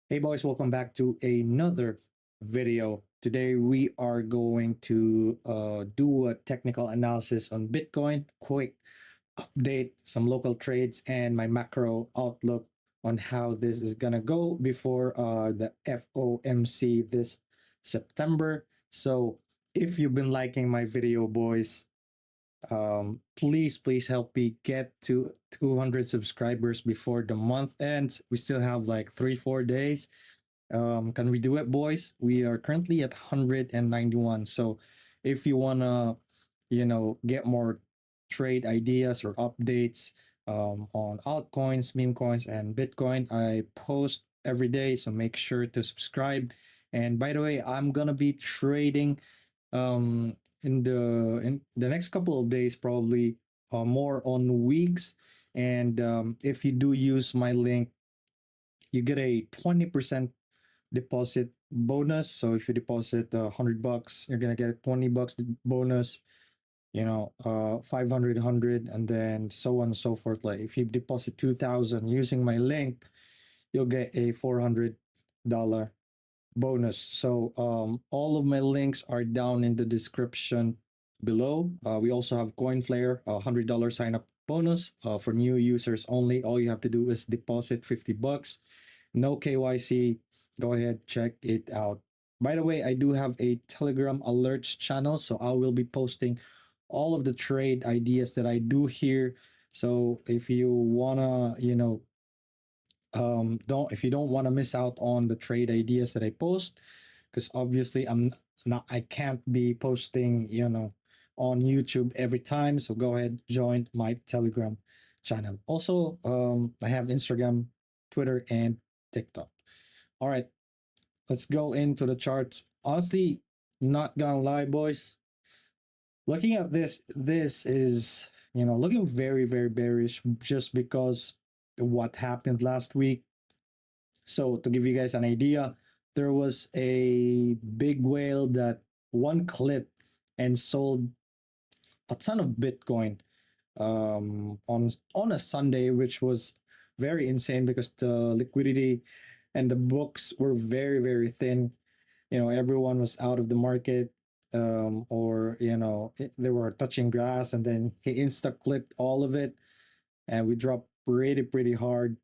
Hey boys, welcome back to another video. Today we are going to do a technical analysis on Bitcoin, quick update, some local trades, and my macro outlook on how this is gonna go before the FOMC this September. So if you've been liking my video, boys, please help me get to 200 subscribers before the month ends. We still have like 3-4 days. Can we do it, boys? We are currently at 191. So if you wanna, get more trade ideas or updates on altcoins, meme coins, and Bitcoin, I post every day. So make sure to subscribe. And by the way, I'm gonna be trading in the next couple of days, probably more on weeks. And if you do use my link, you get a 20% deposit bonus. So if you deposit $100, you're gonna get $20 bonus. 500, and then so on and so forth. Like if you deposit 2,000 using my link, you'll get a $400 bonus. So all of my links are down in the description below. We also have Coinflare, $100 sign up bonus for new users only. All you have to do is deposit $50. No KYC. Go ahead, check it out. By the way, I do have a Telegram alerts channel, so I will be posting all of the trade ideas that I do here. So if you wanna, don't if you don't want to miss out on the trade ideas that I post, because obviously I can't be posting, on YouTube every time. So go ahead, join my Telegram channel. Also, I have Instagram, Twitter, and TikTok. All right, let's go into the charts. Honestly, not gonna lie, boys. Looking at this is looking very very bearish just because what happened last week. So to give you guys an idea, there was a big whale that one clip and sold a ton of Bitcoin on a Sunday, which was very insane because the liquidity and the books were very very thin. Everyone was out of the market, or they were touching grass, and then he insta clipped all of it, and we dropped pretty hard.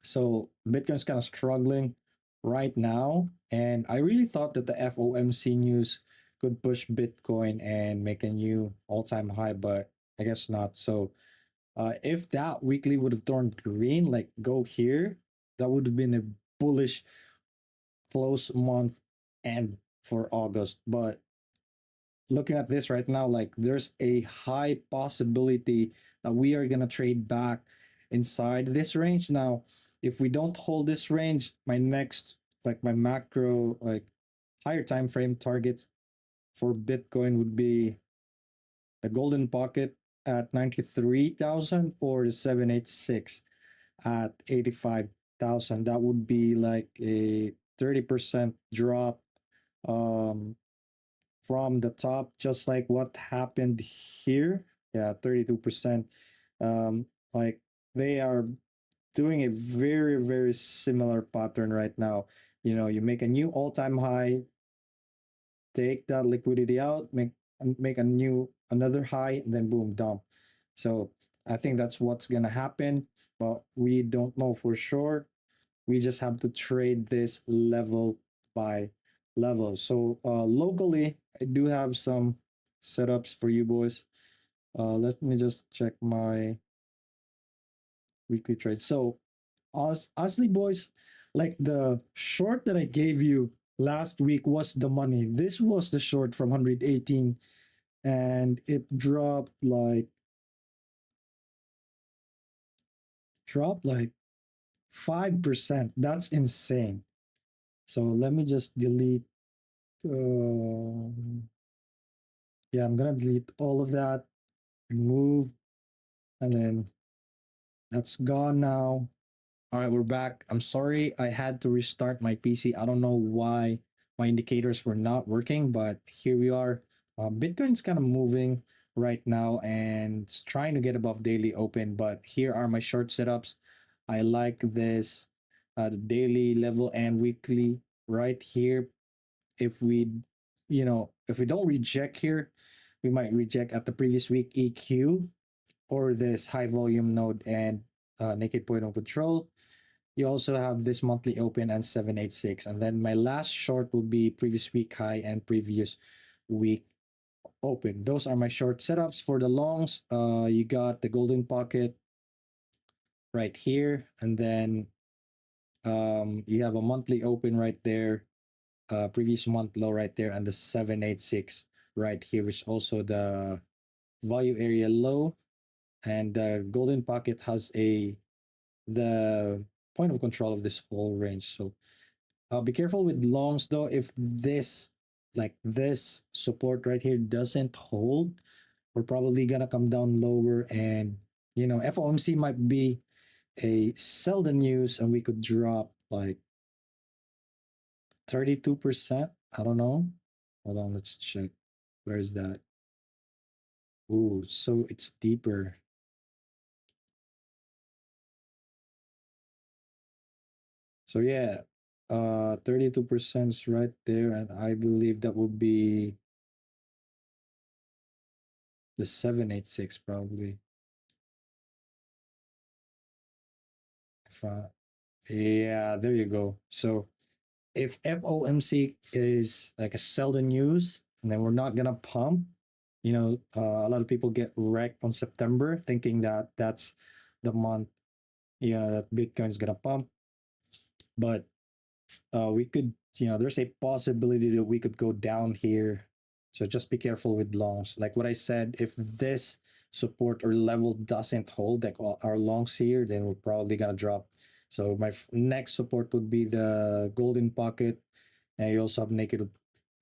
So Bitcoin's kind of struggling right now. And I really thought that the FOMC news could push Bitcoin and make a new all time high, but I guess not. So if that weekly would have turned green, like go here, that would have been a bullish close month end for August. But looking at this right now, like there's a high possibility that we are gonna trade back inside this range. Now, if we don't hold this range, my next like my macro like higher time frame targets for Bitcoin would be the golden pocket at 93,000 or the 786 at 85,000. That would be like a 30% drop um from the top, just like what happened here. Yeah, 32%. Like they are doing a very, very similar pattern right now. You make a new all-time high, take that liquidity out, make a new another high, and then boom, dump. So I think that's what's gonna happen, but we don't know for sure. We just have to trade this level by level. So locally, I do have some setups for you boys. Let me just check my weekly trade. So honestly, boys, like the short that I gave you last week was the money. This was the short from 118, and it dropped like 5%. That's insane. So let me just delete. Yeah, I'm gonna delete all of that, remove, and then that's gone now. All right, we're back. I'm sorry I had to restart my PC. I don't know why my indicators were not working, but here we are. Bitcoin's kind of moving right now and it's trying to get above daily open, but here are my short setups. I like this the daily level and weekly right here. If we, if we don't reject here, we might reject at the previous week EQ or this high volume node and naked point of control. You also have this monthly open and 786. And then my last short will be previous week high and previous week open. Those are my short setups. For the longs, you got the golden pocket right here. And then you have a monthly open right there, previous month low right there, and the 786 right here, which also the value area low. And the golden pocket has the point of control of this whole range. So be careful with longs though. If this support right here doesn't hold, we're probably gonna come down lower, and FOMC might be a sell the news, and we could drop like 32%. I don't know. Hold on, let's check. Where is that? Ooh, so it's deeper. So yeah, 32% is right there, and I believe that would be the 786 probably. If Yeah, there you go. So if FOMC is like a sell the news, and then we're not gonna pump, a lot of people get wrecked on September thinking that that's the month, that Bitcoin's gonna pump. But we could, there's a possibility that we could go down here. So just be careful with longs. Like what I said, if this support or level doesn't hold, like our longs here, then we're probably gonna drop. So my next support would be the golden pocket, and you also have naked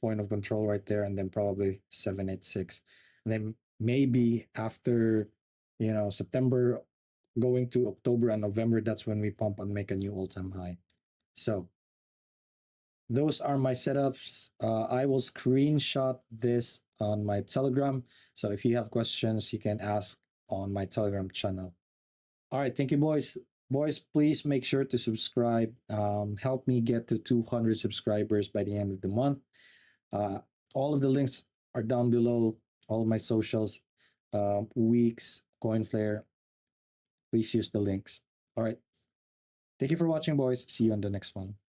point of control right there, and then probably 786, and then maybe after September going to October and November, that's when we pump and make a new all-time high. So those are my setups. I will screenshot this on my Telegram. So if you have questions, you can ask on my Telegram channel. All right, thank you, boys. Boys, please make sure to subscribe. Help me get to 200 subscribers by the end of the month. Uh, all of the links are down below. All of my socials, Weeks, Coinflare. Please use the links. All right. Thank you for watching, boys. See you on the next one.